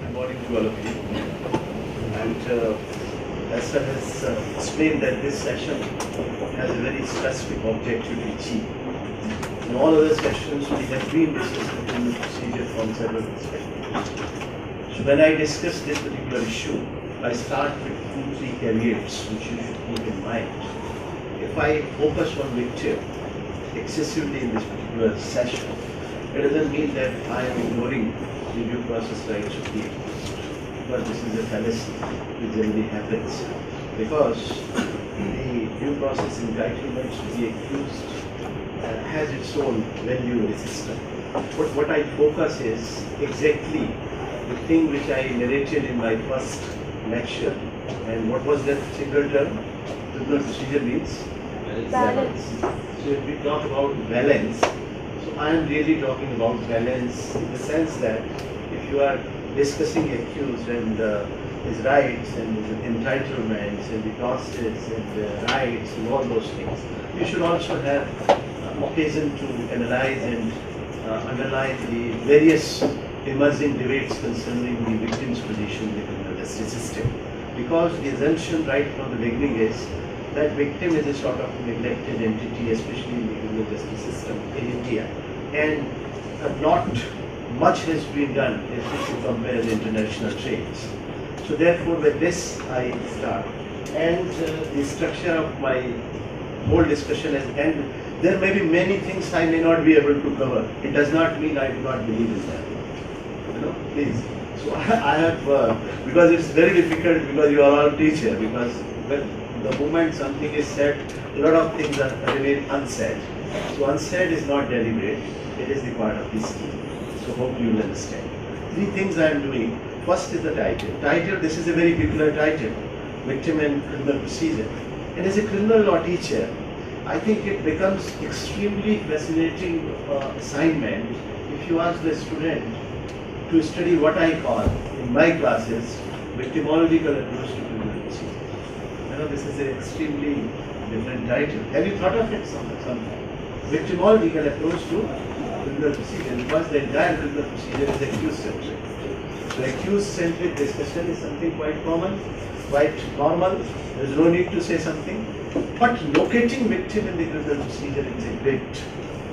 Good morning to all of you. And as far as explained that this session has a very specific objective to achieve. In all other sessions, we have been discussing the procedure from several perspectives. So when I discuss this particular issue, I start with 2-3 caveats which you should keep in mind. If I focus on victim excessively in this particular session, it doesn't mean that I am ignoring the due process rights of the accused. But this is a fallacy which generally happens because the due process entitlement to the accused has its own value in the system. But what I focus is exactly the thing which I narrated in my first lecture. And what was that single term? Criminal procedure means balance. So if we talk about balance, so I am really talking about balance in the sense that if you are discussing accused and his rights and his entitlements and the process and the rights and all those things, you should also have occasion to analyze and underline the various emerging debates concerning the victim's position in the criminal justice system. Because the assumption right from the beginning is that victim is a sort of neglected entity, especially in the criminal justice system in India. And not much has been done if you compare the international trends. So therefore with this I start. And the structure of my whole discussion is, and there may be many things I may not be able to cover. It does not mean I do not believe in that. You know, please. So I have, because it's very difficult because you are all teacher, because when the moment something is said, a lot of things are remain unsaid. So unsaid is not deliberate, it is the part of the scheme. So hope you will understand. 3 things I am doing. First is the title. Title, this is a very popular title, Victim and Criminal Procedure. And as a criminal law teacher, I think it becomes extremely fascinating assignment if you ask the student to study what I call in my classes victimological approach to criminal procedure. You know, this is an extremely different title. Have you thought of it sometime? Victimological approach to criminal procedure, because the entire criminal procedure is accused-centric. So accused-centric discussion is something quite common, quite normal. There is no need to say something. But locating victim in the criminal procedure is a great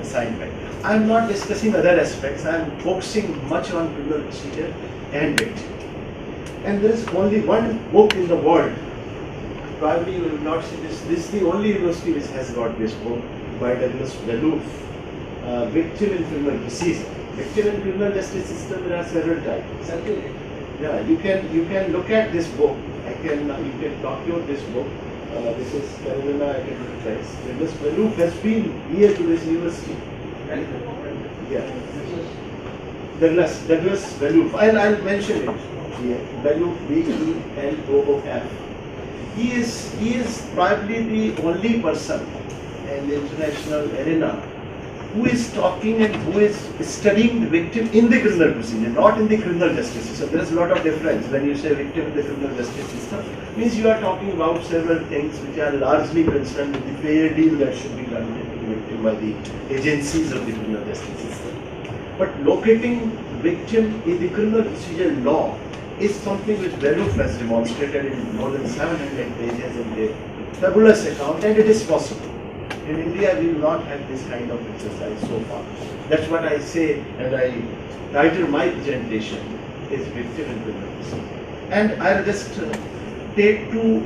assignment. I am not discussing other aspects. I am focusing much on criminal procedure and victim. And there is only one book in the world. Probably you will not see this. This is the only university which has got this book by Douglas Malouf, Victim in Criminal Procedure. Victim in Criminal Justice System, there are several types. Yeah, you can look at this book. You can document this book. This is Carolina Academic Press. Douglas Malouf has been here to this university. Yeah. Douglas Malouf. I'll mention it here. Malouf, Beloof. He is probably the only person in the international arena who is talking and who is studying the victim in the criminal procedure, not in the criminal justice system. There is a lot of difference when you say victim in the criminal justice system. Means you are talking about several things which are largely concerned with the fair deal that should be done with the victim by the agencies of the criminal justice system. But locating victim in the criminal procedure law is something which Malouf has demonstrated in more than 700 pages in the fabulous account, and it is possible. In India, we will not have this kind of exercise so far. That's what I say, and I title my presentation is Victim and Criminal Procedure. And I'll just take 3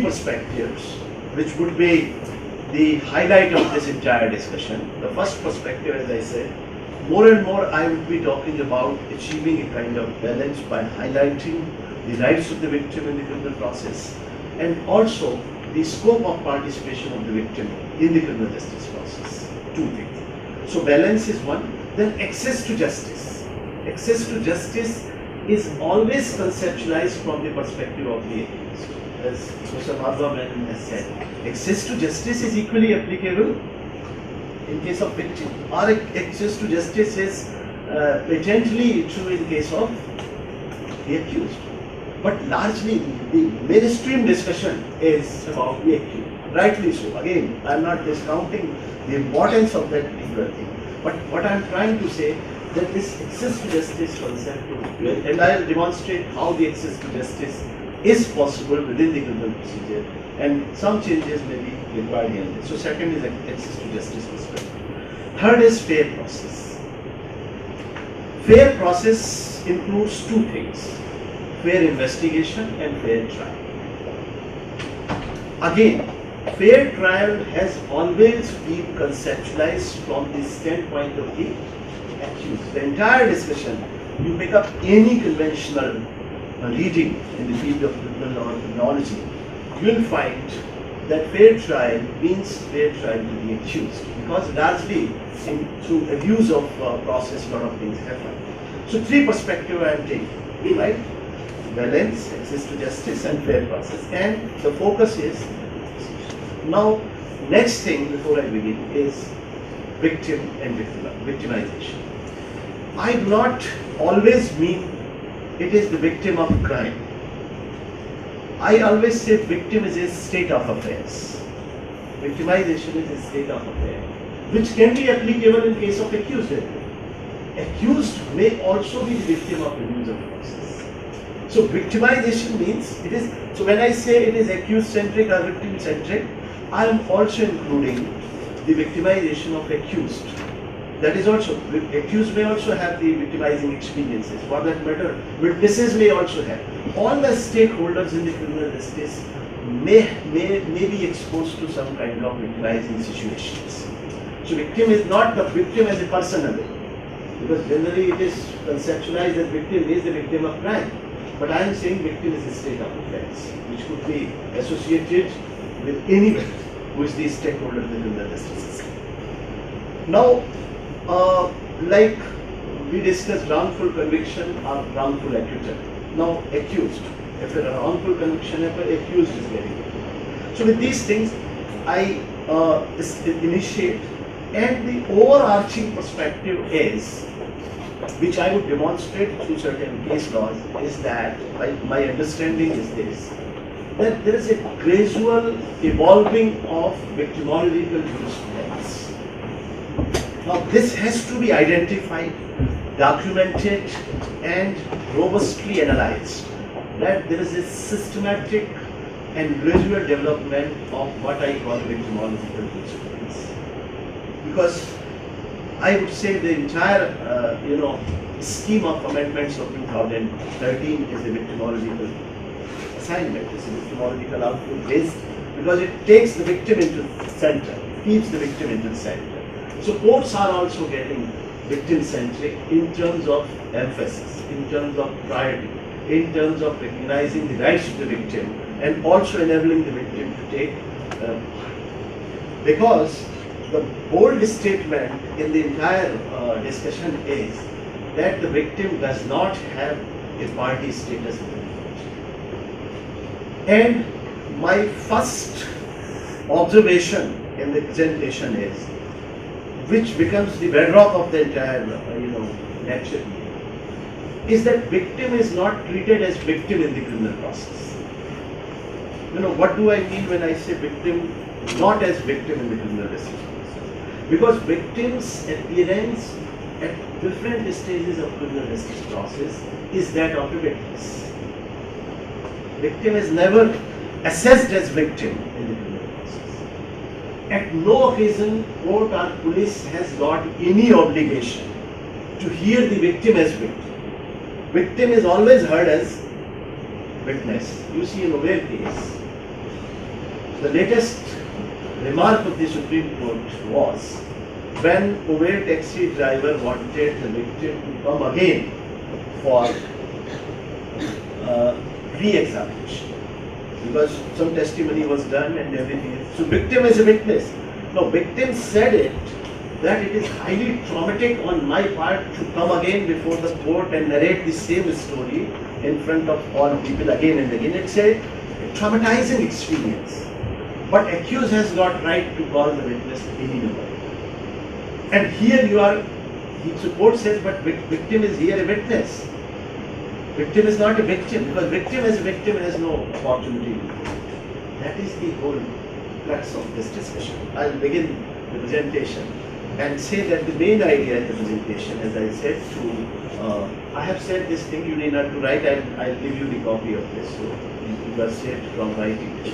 perspectives, which would be the highlight of this entire discussion. The first perspective, as I said, more and more I will be talking about achieving a kind of balance by highlighting the rights of the victim in the criminal process, and also the scope of participation of the victim in the criminal justice process. 2 things. So balance is one. Then access to justice. Access to justice is always conceptualized from the perspective of the accused. As Mr. Madhav Menon has said, access to justice is equally applicable in case of victim. Or access to justice is patently true in case of the accused. But largely the mainstream discussion is about the accused. Rightly so. Again, I am not discounting the importance of that particular thing. But what I am trying to say, that this access to justice concept, and I will demonstrate how the access to justice is possible within the criminal procedure, and some changes may be required here. So second is access to justice perspective. Third is fair process. Fair process includes two things: fair investigation and fair trial. Again, fair trial has always been conceptualized from the standpoint of the accused. The entire discussion, you pick up any conventional reading in the field of criminal law and criminology, you will find that fair trial means fair trial to the accused, because largely through abuse of process, a lot of things happen. So three perspectives I am taking, right? Balance, access to justice, and fair process. And the focus is now. Next thing before I begin is victim and victimization. I do not always mean it is the victim of crime. I always say victim is a state of affairs. Victimization is a state of affairs, which can be applicable in case of accused. Accused may also be the victim of abuse of process. So victimization means it is. So when I say it is accused-centric or victim-centric, I am also including the victimization of accused. That is also, accused may also have the victimizing experiences. For that matter, witnesses may also have. All the stakeholders in the criminal justice may be exposed to some kind of victimizing situations. So victim is not the victim as a person away, because generally it is conceptualized that victim is the victim of crime. But I am saying victim is a state of affairs, which could be associated with anybody who is the stakeholder in the criminal justice system. Now, like we discussed wrongful conviction or wrongful acquittal. Now, accused. If a wrongful conviction happens, accused is getting it. So with these things, I initiate, and the overarching perspective is, which I would demonstrate through certain case laws, is that my understanding is this, that there is a gradual evolving of victimological jurisprudence. Now this has to be identified, documented, and robustly analyzed, that there is a systematic and gradual development of what I call victimological jurisprudence. Because I would say the entire scheme of amendments of 2013 is a victimological assignment, is a victimological output based, because it takes the victim into the center, keeps the victim into the center. So courts are also getting victim-centric in terms of emphasis, in terms of priority, in terms of recognizing the rights of the victim, and also enabling the victim to take because the bold statement in the entire discussion is that the victim does not have a party status in the court. And my first observation in the presentation is, which becomes the bedrock of the entire lecture, is that victim is not treated as victim in the criminal process. What do I mean when I say victim not as victim in the criminal justice process? Because victim's appearance at different stages of criminal justice process is that of a witness. Victim is never assessed as victim in the criminal process. At no occasion court or police has got any obligation to hear the victim as victim. Victim is always heard as witness. You see in Ovair case, the latest remark of the Supreme Court was when Ovair taxi driver wanted the victim to come again for re-examination, because some testimony was done and everything. So victim is a witness. Now victim said it, that it is highly traumatic on my part to come again before the court and narrate the same story in front of all people again and again. It's a traumatizing experience. But accused has got right to call the witness any number. And here the court says, but victim is here a witness. Victim is not a victim, because victim as a victim has no opportunity. That is the whole crux of this discussion. I'll begin the presentation and say that the main idea in the presentation, as I said I have said this thing, you need not to write, I'll give you the copy of this, so you are saved from writing it.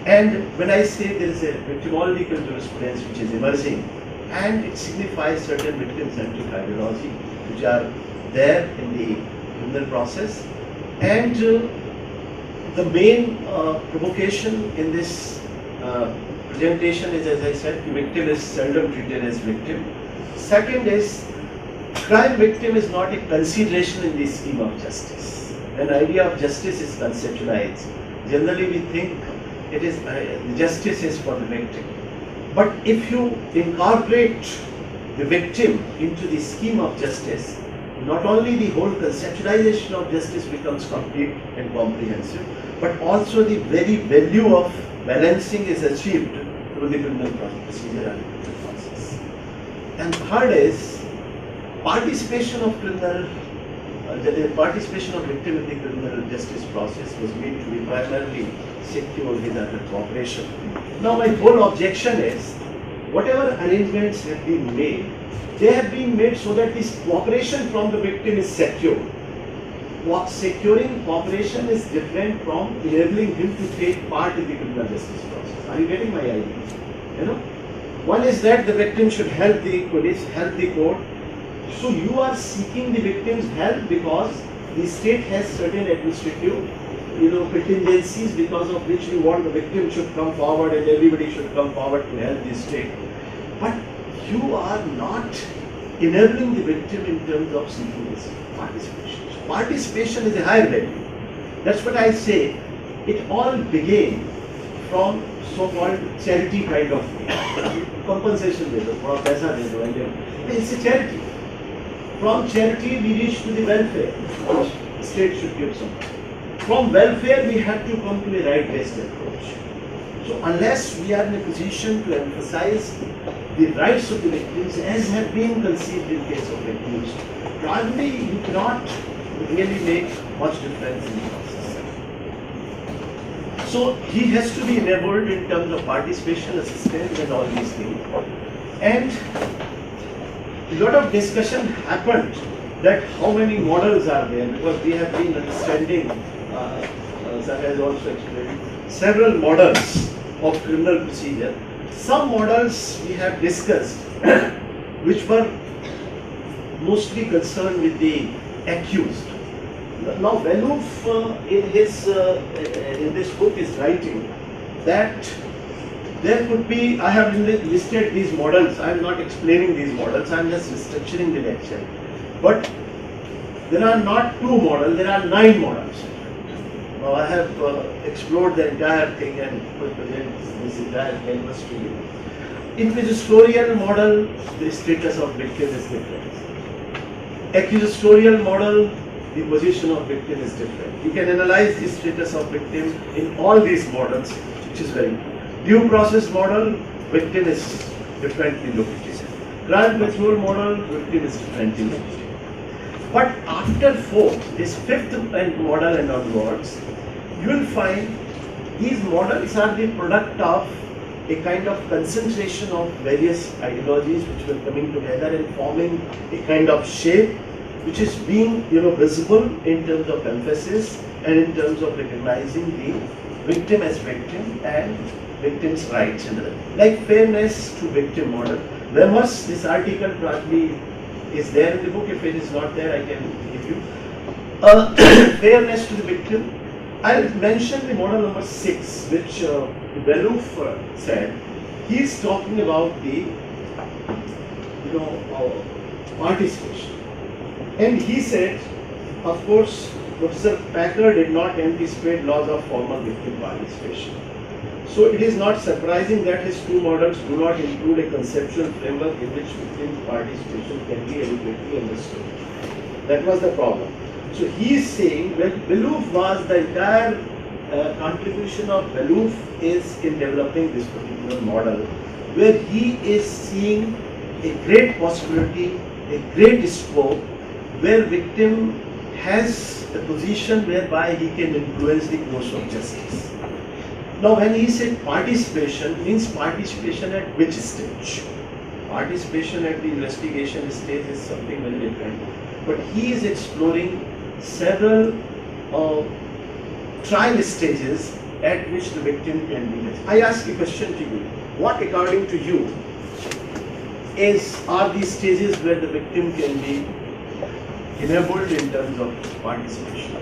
And when I say there is a victimological jurisprudence which is emerging, and it signifies certain victim-centric ideology which are there in the criminal process, and the main provocation in this presentation is, as I said, the victim is seldom treated as victim. Second is, crime victim is not a consideration in the scheme of justice. When idea of justice is conceptualized, generally we think it is justice is for the victim. But if you incorporate the victim into the scheme of justice, not only the whole conceptualization of justice becomes complete and comprehensive, but also the very value of balancing is achieved through the criminal procedure and criminal process. And third is participation of criminal, the participation of victim in the criminal justice process was made to be primarily secured with other cooperation. Now my whole objection is, whatever arrangements have been made, they have been made so that this cooperation from the victim is secured. What securing cooperation is different from enabling him to take part in the criminal justice process. Are you getting my idea? You know, one is that the victim should help the police, help the court. So you are seeking the victim's help because the state has certain administrative, contingencies because of which you want the victim should come forward and everybody should come forward to help the state. But you are not enabling the victim in terms of seeking this participation. Participation is a higher value. That's what I say. It all began from so-called charity kind of compensation for paisa and it's a charity. From charity we reach to the welfare, which the state should give some. From welfare we have to come to a right-based approach. So unless we are in a position to emphasize the rights of the victims as have been conceived in case of victims, probably you cannot really make much difference in the process. So he has to be enabled in terms of participation, assistance and all these things. And a lot of discussion happened that how many models are there, because we have been understanding, Zahra has also explained, several models of criminal procedure. Some models we have discussed which were mostly concerned with the accused. Now Veloof in this book is writing that there could be, I have listed these models, I am not explaining these models, I am just restructuring the lecture. But there are not 2 models, there are 9 models. Now I have explored the entire thing and present this entire canvas to you. Inquisitorial model, the status of victim is different. Accusatorial model, the position of victim is different. You can analyze the status of victim in all these models, which is very important. Due process model, victim is differently located. Crime control model, victim is differently located. But after 4th, this 5th model and onwards, you will find these models are the product of a kind of concentration of various ideologies which were coming together and forming a kind of shape which is being visible in terms of emphasis and in terms of recognizing the victim as victim and victim's rights. Like fairness to victim model. Remus, this article probably is there in the book. If it is not there, I can give you. Fairness to the victim. I'll mention the model number 6, which Veloof said. He's talking about the participation. And he said, of course, Professor Packer did not anticipate laws of formal victim participation. So it is not surprising that his 2 models do not include a conceptual framework in which victim participation can be adequately understood. That was the problem. So he is saying that Veloof was the entire contribution of Veloof is in developing this particular model, where he is seeing a great possibility, a great scope, where victim has a position whereby he can influence the course of justice. Now when he said participation, means participation at which stage? participation at the investigation stage is something very different. But he is exploring several trial stages at which the victim can be left. I ask a question to you. What, according to you, are these stages where the victim can be enabled in terms of participation?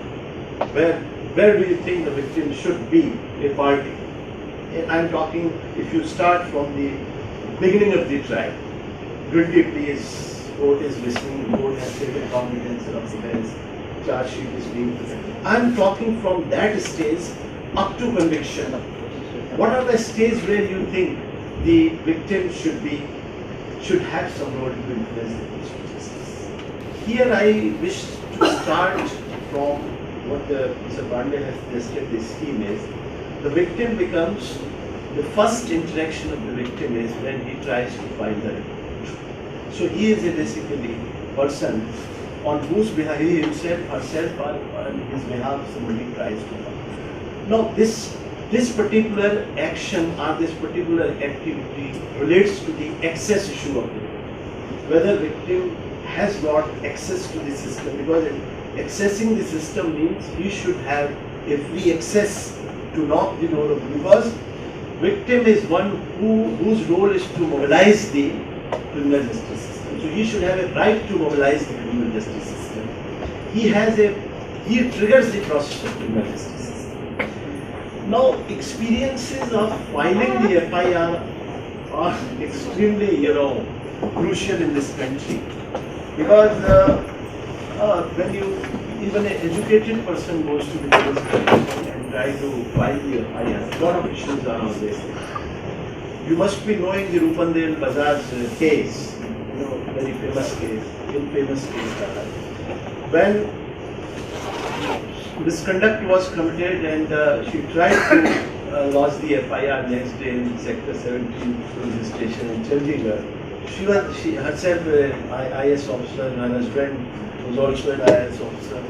Where do you think the victim should be a party? I'm talking, if you start from the beginning of the trial, guilty plea is, court is listening, court has taken cognizance of the offence, charge sheet is being presented. I'm talking from that stage up to conviction. What are the stages where you think the victim should have some role to influence the course of justice? Here I wish to start from what Mr. Pandey has suggested the scheme is. The victim becomes, the first interaction of the victim is when he tries to file the report. So he is a basically person on whose behalf he himself, herself, or on his behalf somebody tries to file. Now this particular action or this particular activity relates to the access issue of the victim. Whether victim has got access to the system, because accessing the system means he should have a free access to knock the door open, because victim is one whose role is to mobilize the criminal justice system. So he should have a right to mobilize the criminal justice system. He triggers the process of criminal justice system. Now experiences of filing the FIR are extremely crucial in this country, because when even an educated person goes to the police station and try to file the FIR, a lot of issues are always there. You must be knowing the Rupandel Bajaj case, very famous case, infamous case. When misconduct was committed and she tried to lodge the FIR next day in Sector 17 police station in Chandigarh. She herself an IAS officer, and her husband was also an IAS officer.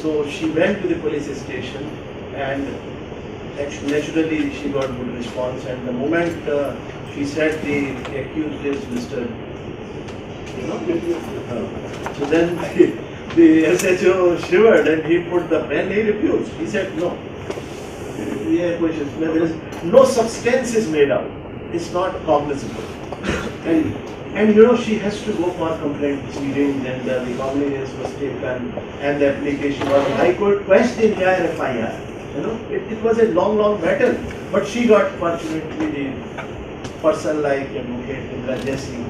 So she went to the police station and naturally she got good response, and the moment she said the accused is Mr. So then the SHO shivered and he put the pen, he refused. He said no. There is no substance is made out. It's not cognizable. And she has to go for complaint proceedings, and the cognizance was taken and the application was High Court quashed the entire FIR. It was a long battle, but she got fortunately the person like Advocate Indra Jesse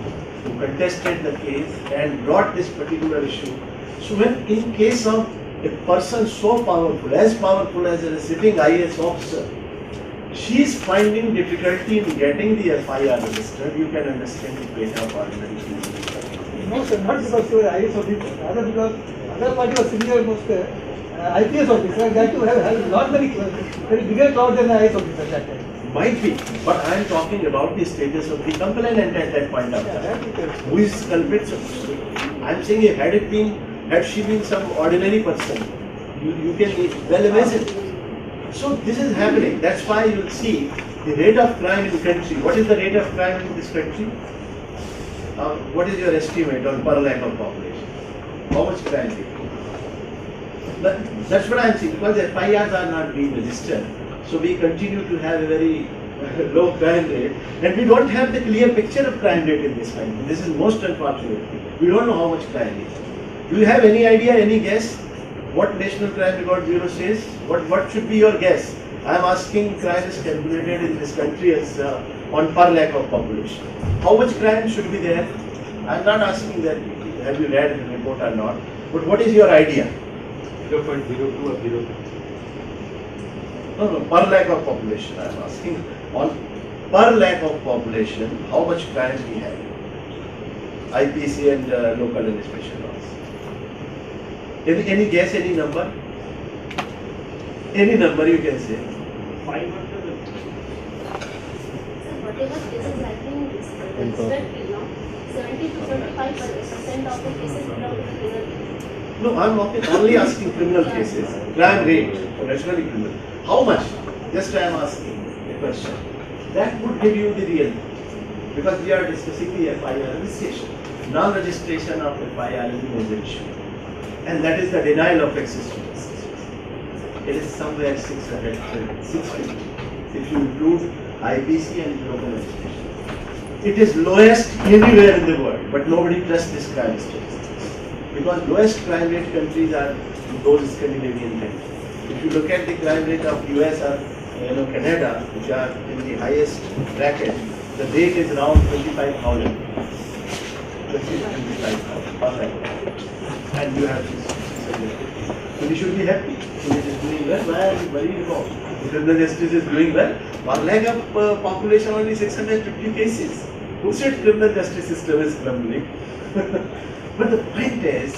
who contested the case and brought this particular issue. So when in case of a person so powerful as a sitting IAS officer, she is finding difficulty in getting the FIR registered, you can understand the weight of ordinary people. No, sir, not because you are IAS officer, rather because other party was senior most IPS officer, that you have a lot very bigger cloud than the IAS officer at that time. Might be, but I am talking about the status of the complainant at that point of time. Who is culprit? I am saying had she been some ordinary person, you can well imagine. So this is happening. That's why you will see the rate of crime in the country. What is the rate of crime in this country? What is your estimate on per lakh of population? How much crime is it? That's what I am saying, because FIRs are not being registered. So we continue to have a very low crime rate, and we don't have the clear picture of crime rate in this country. This is most unfortunate. We don't know how much crime is. Do you have any idea, any guess what National Crime Record Bureau says? What should be your guess? I am asking, crime is calculated in this country as on per lakh of population. How much crime should be there? I am not asking that have you read the report or not, but what is your idea? 0.02 or 0. No, per lakh of population I am asking. On per lakh of population, how much crime we have? IPC and local and special laws. Any guess, any number? Any number you can say. 500. Whatever cases have been registered till now, 70 to 75% of the cases belong to the criminal. No, I am only asking criminal cases. Crime rate, naturally criminal. How much? Just I am asking a question. That would give you the real. because we are discussing the FIR registration. Non-registration of FIR is the major issue, and that is the denial of access to justice. It is somewhere 650 if you include IPC and local legislation. It is lowest everywhere in the world, but nobody trusts this crime statistics because lowest crime rate countries are those Scandinavian countries. If you look at the crime rate of US or Canada, which are in the highest bracket, the rate is around 25,000. 25,000 per lakh. And you have this. So we should be happy. It is doing well. Why are we worried about? The criminal justice is doing well. 1 lakh of population, only 650 cases. Who said criminal justice system is crumbling? But the point is,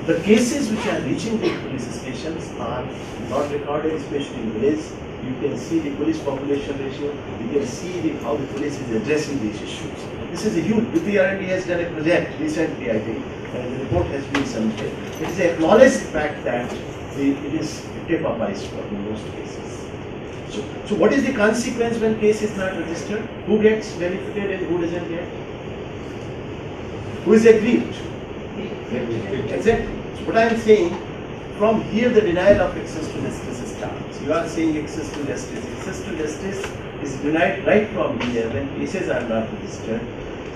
the cases which are reaching the police stations are not recorded, especially in village. You can see the police population ratio. You can see how the police is addressing these issues. This is a huge. BPRND has done a project recently, I think, and the report has been submitted. It is an acknowledged fact that it is a tip of iceberg in most cases. So what is the consequence when case is not registered? Who gets benefited and who doesn't get? Who is aggrieved? Exactly. So what I am saying, from here the denial of access to justice starts. You are saying access to justice. Access to justice is denied right from here when cases are not registered.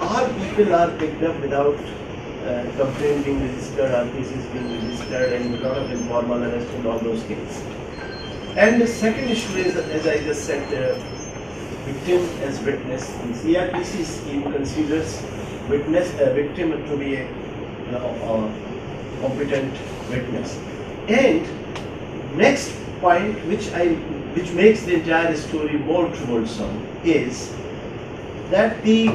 Or people are picked up without complaint being registered or cases being registered and a lot of informal arrest and all those cases. And the second issue is, as I just said, victim as witness. The CRPC scheme considers victim to be a competent witness. And next point, which makes the entire story more troublesome, is that the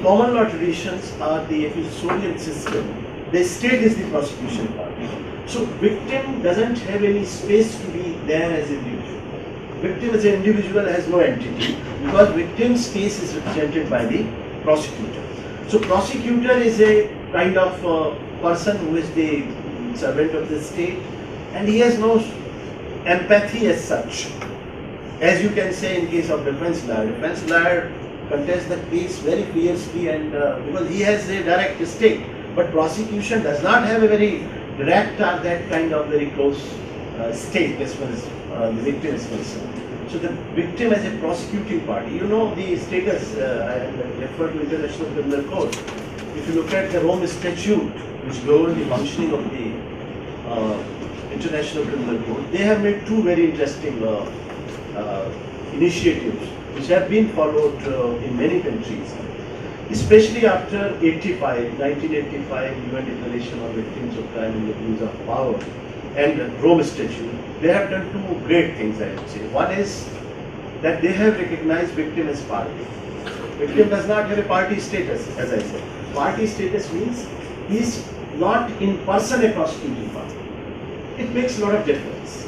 common law traditions are the accusorial system. The state is the prosecution party. So victim doesn't have any space to be there as an individual. Victim as an individual has no entity because victim's case is represented by the prosecutor. So prosecutor is a kind of person who is the servant of the state, and he has no empathy as such. As you can say in case of defense lawyer contests the case very fiercely and because he has a direct stake. But prosecution does not have a very direct or that kind of very close stake as far as the victim is concerned. So the victim as a prosecuting party, you know the status, I refer to International Criminal Court. If you look at the Rome Statute, which govern the functioning of the International Criminal Court, they have made two very interesting initiatives which have been followed in many countries, especially after 1985 UN Declaration of Victims of Crime and Abuse of Power and Rome Statute. They have done two great things, I would say. One is that they have recognized victim as party. Victim does not have a party status, as I said. Party status means he is not in person a prosecuting party. It makes a lot of difference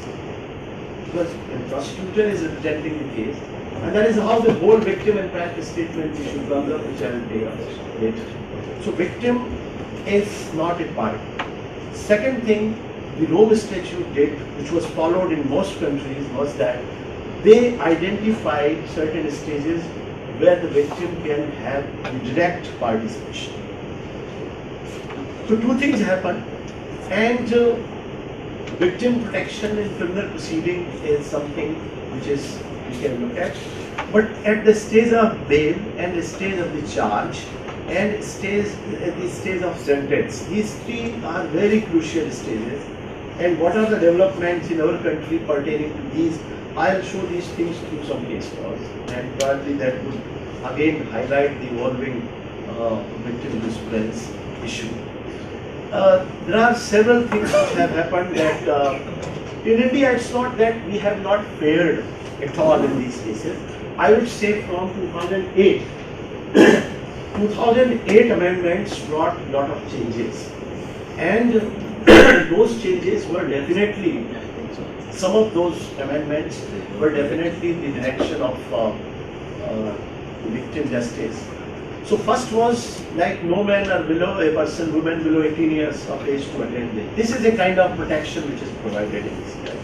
because the prosecutor is representing the case, and that is how the whole victim and practice statement issue comes up, which I will take up later. So victim is not a party. Second thing the Rome Statute did, which was followed in most countries, was that they identified certain stages where the victim can have the direct participation. So two things happen, and victim protection in criminal proceeding is something which is we can look at. But at the stage of bail and the stage of the charge and at the stage of sentence, these three are very crucial stages. And what are the developments in our country pertaining to these? I'll show these things through some case laws, and probably that would again highlight the evolving victim disparities issue. There are several things which have happened that in India it's not that we have not fared at all in these cases. I would say from 2008, 2008 amendments brought a lot of changes, and those changes were definitely, some of those amendments were definitely in the direction of victim justice. So first was like no man or below a person, woman below 18 years of age to attend bail. This is a kind of protection which is provided in this case.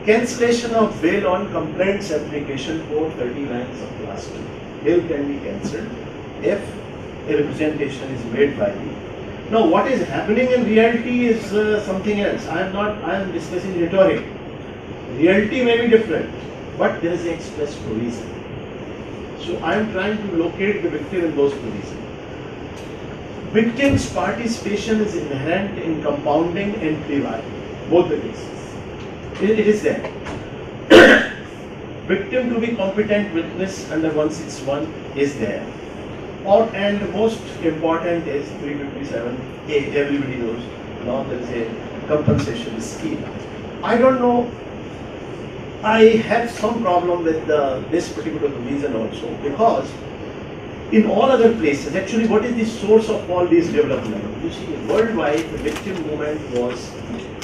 Cancellation of bail on complaints application 430 lines of class 2. bail can be cancelled if a representation is made by the. Now, what is happening in reality is something else. I am discussing rhetoric. Reality may be different, but there is an express provision. So I am trying to locate the victim in those provisions. Victim's participation is inherent in compounding and plea bargaining, both the cases. It is there. Victim to be competent witness under 161 is there. And the most important is 357A, everybody knows. Now there is a compensation scheme. I don't know, I have some problem with this particular reason also, because in all other places, actually what is the source of all these developments? You see, worldwide the victim movement was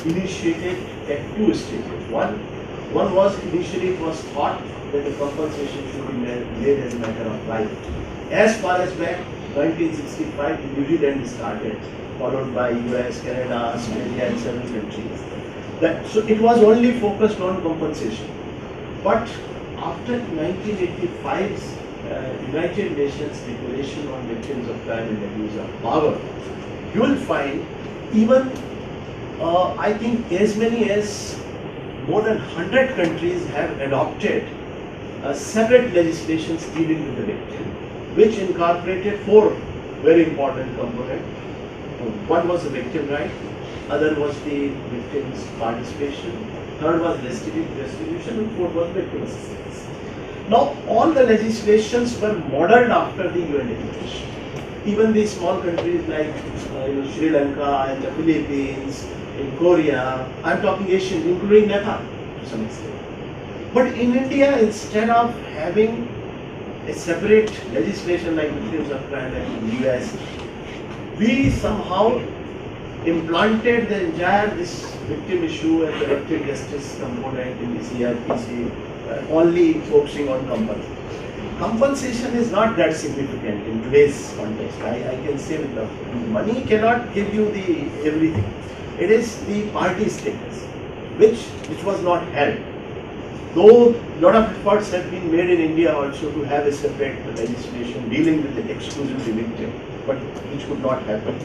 initiated at two stages. One was initially it was thought that the compensation should be made as a matter of right. As far as back 1965, the New Zealand started, followed by US, Canada, Australia and several countries. So it was only focused on compensation. But after 1985's United Nations Declaration on Victims of Crime and Abuse of Power, you will find even I think as many as more than 100 countries have adopted separate legislations dealing with the victim, which incorporated four very important components. One was the victim right, other was the victim's participation, third was restitution, and fourth was victim assistance. Now, all the legislations were modeled after the UN Declaration. Even the small countries like Sri Lanka and the Philippines, in Korea, I'm talking Asian, including Nepal to some extent. But in India, instead of having a separate legislation like victims of crime like in the US, we somehow implanted the entire this victim issue and the victim justice component in the CRPC, only focusing on compensation. Compensation is not that significant in today's context. I can say with the money cannot give you the everything. It is the party status, which was not held. Though a lot of efforts have been made in India also to have a separate legislation dealing with the exclusively victim, but which could not happen.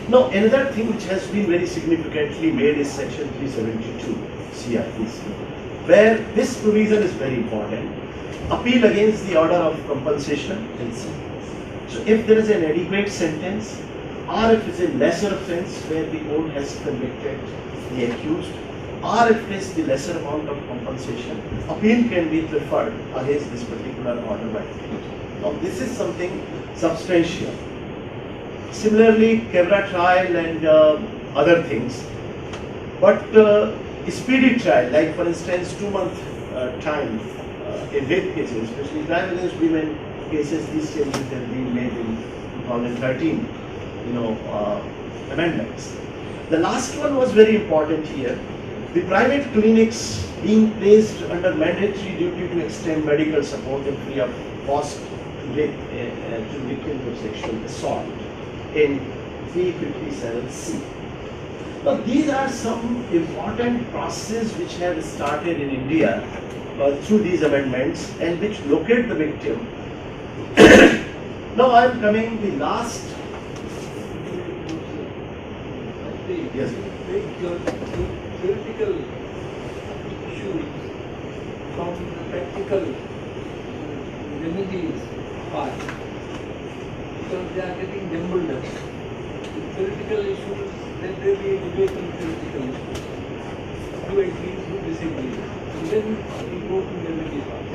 Now, another thing which has been very significantly made is Section 372 CRPC, where this provision is very important. Appeal against the order of compensation and sentence. So, if there is an adequate sentence, or if it's a lesser offence where the court has convicted the accused, or if it is the lesser amount of compensation, appeal can be preferred against this particular order by the court. Now, this is something substantial. Similarly, Kebra trial and other things. But speedy trial, like for instance, 2-month time in rape cases, especially crime against women cases, these changes have been made in 2013, amendments. The last one was very important here. The private clinics being placed under mandatory duty to extend medical support and free of cost to victims of sexual assault in 357C. Now, these are some important processes which have started in India through these amendments and which locate the victim. Now, I am coming the last. Yes. Take your theoretical issues from the practical remedies part, because they are getting jumbled up. The theoretical issues, let there be a debate on theoretical issues. Who agrees, who disagrees, and then we go to remedy part.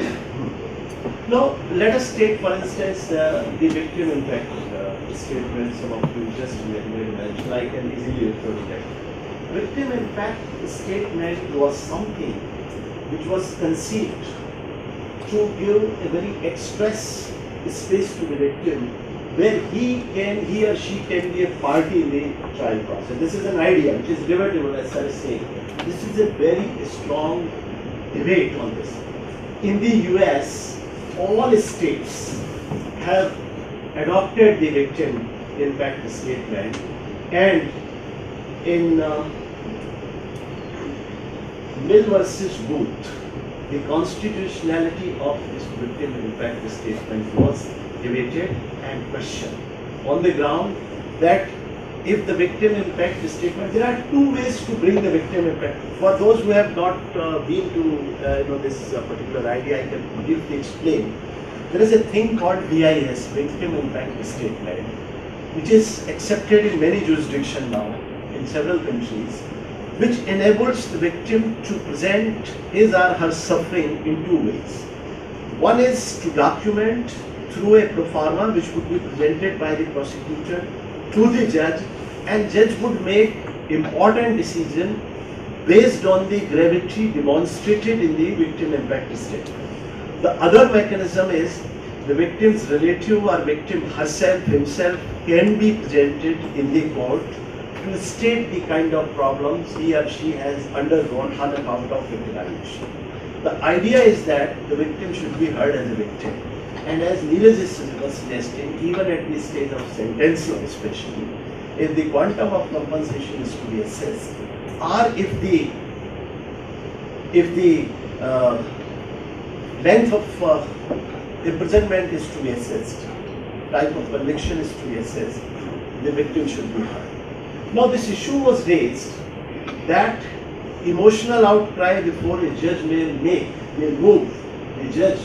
Now, let us take, for instance, the victim impact statement. Some of you just mentioned. I can easily refer to that. Victim impact statement was something which was conceived to give a very express space to the victim, where he or she can be a party in the trial process. This is an idea which is debatable, as I say. This is a very strong debate on this. In the US, all states have adopted the victim impact statement, and in Mill versus Booth, the constitutionality of this victim impact statement was debated and questioned on the ground that if the victim impact statement, there are two ways to bring the victim impact. For those who have not been to this particular idea, I can briefly explain. There is a thing called VIS, Victim Impact Statement, which is accepted in many jurisdictions now in several countries, which enables the victim to present his or her suffering in two ways. One is to document through a pro forma which would be presented by the prosecutor to the judge, and judge would make important decision based on the gravity demonstrated in the victim impact statement. The other mechanism is the victim's relative or victim herself, himself can be presented in the court to state the kind of problems he or she has undergone on account of victimization. The idea is that the victim should be heard as a victim. And as Neeraj was suggesting, even at the stage of sentencing especially, if the quantum of compensation is to be assessed, or if the length of imprisonment is to be assessed, type of conviction is to be assessed, the victim should be heard. Now this issue was raised that emotional outcry before a judge may move the judge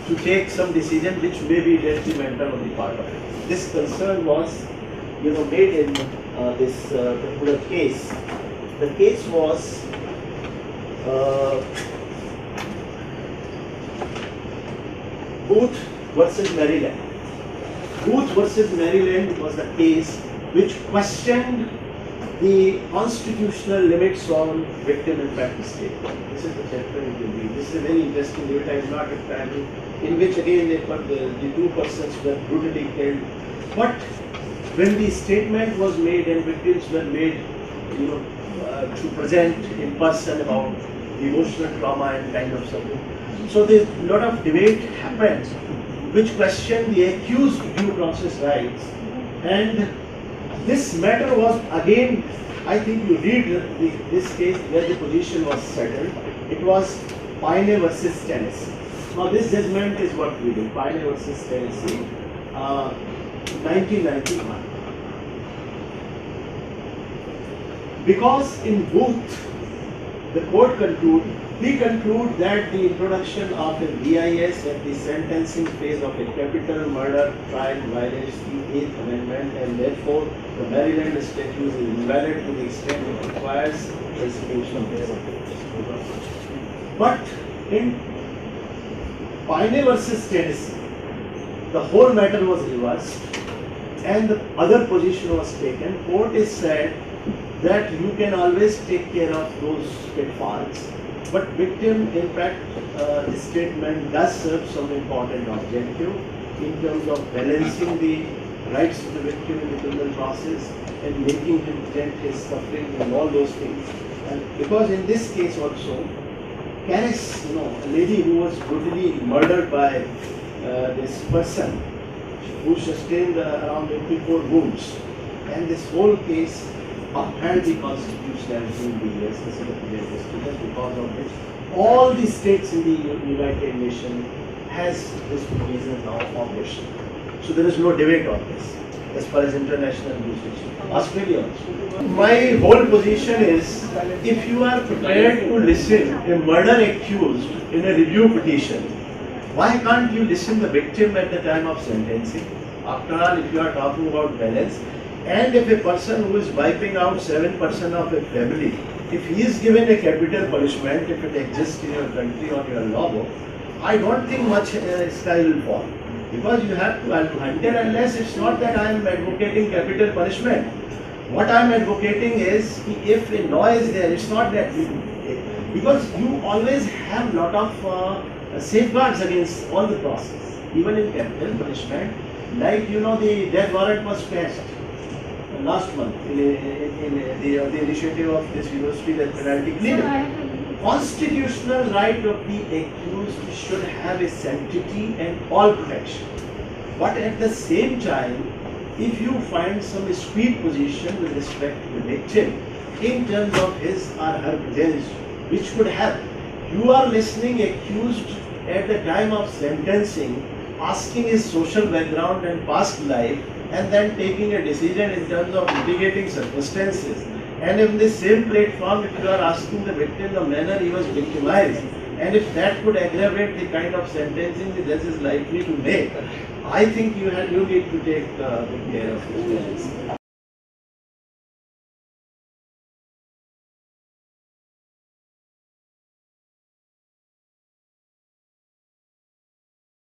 to take some decision which may be detrimental on the part of it. This concern was made in this particular case. The case was Booth versus Maryland. Booth versus Maryland was the case which questioned the constitutional limits on victim impact statement. This is the chapter you can read. This is a very interesting debate. I am not at time, in which again the two persons were brutally killed. But when the statement was made and victims were made, to present in person about the emotional trauma and kind of something. So there's a lot of debate happened which questioned the accused due process rights, and this matter was again, I think you read this case where the position was settled. It was Paine versus Tennessee. Now this judgment is what we do, Paine versus Tennessee, 1991. Because in Booth, the court we conclude that the introduction of a VIS at the sentencing phase of a capital murder trial violates the 8th Amendment, and therefore the Maryland statute is invalid to the extent it requires execution of the offense. But in Paine versus Tennessee, the whole matter was reversed and the other position was taken. Court is said that you can always take care of those pitfalls, but victim impact statement does serve some important objective in terms of balancing the rights of the victim in the criminal process and making him present his suffering and all those things. And because in this case also, Canis, a lady who was brutally murdered by this person who sustained around 24 wounds, and this whole case upheld the constitutionality in the US just because of which all the states in the United Nations has this provision now published. So there is no debate on this as far as international jurisdiction. Australia also. My whole position is, if you are prepared to listen a murder accused in a review petition, why can't you listen the victim at the time of sentencing? After all, if you are talking about balance, and if a person who is wiping out 7% of a family, if he is given a capital punishment, if it exists in your country or your law book, I don't think much sky will fall. Because you have to, until unless it's not that I am advocating capital punishment. What I am advocating is, if a law is there, it's not that because you always have lot of safeguards against all the process, even in capital punishment. Like the death warrant was passed last month in the initiative of this university, that penalty cleaner. Constitutional right of the accused should have a sanctity and all protection. But at the same time, if you find some sweet position with respect to the victim in terms of his or her presence, which could help You are listening accused at the time of sentencing, asking his social background and past life, and then taking a decision in terms of mitigating circumstances. And in the same platform, if you are asking the victim the manner he was victimized, and if that could aggravate the kind of sentencing the judge is likely to make, I think you need to take good care of it.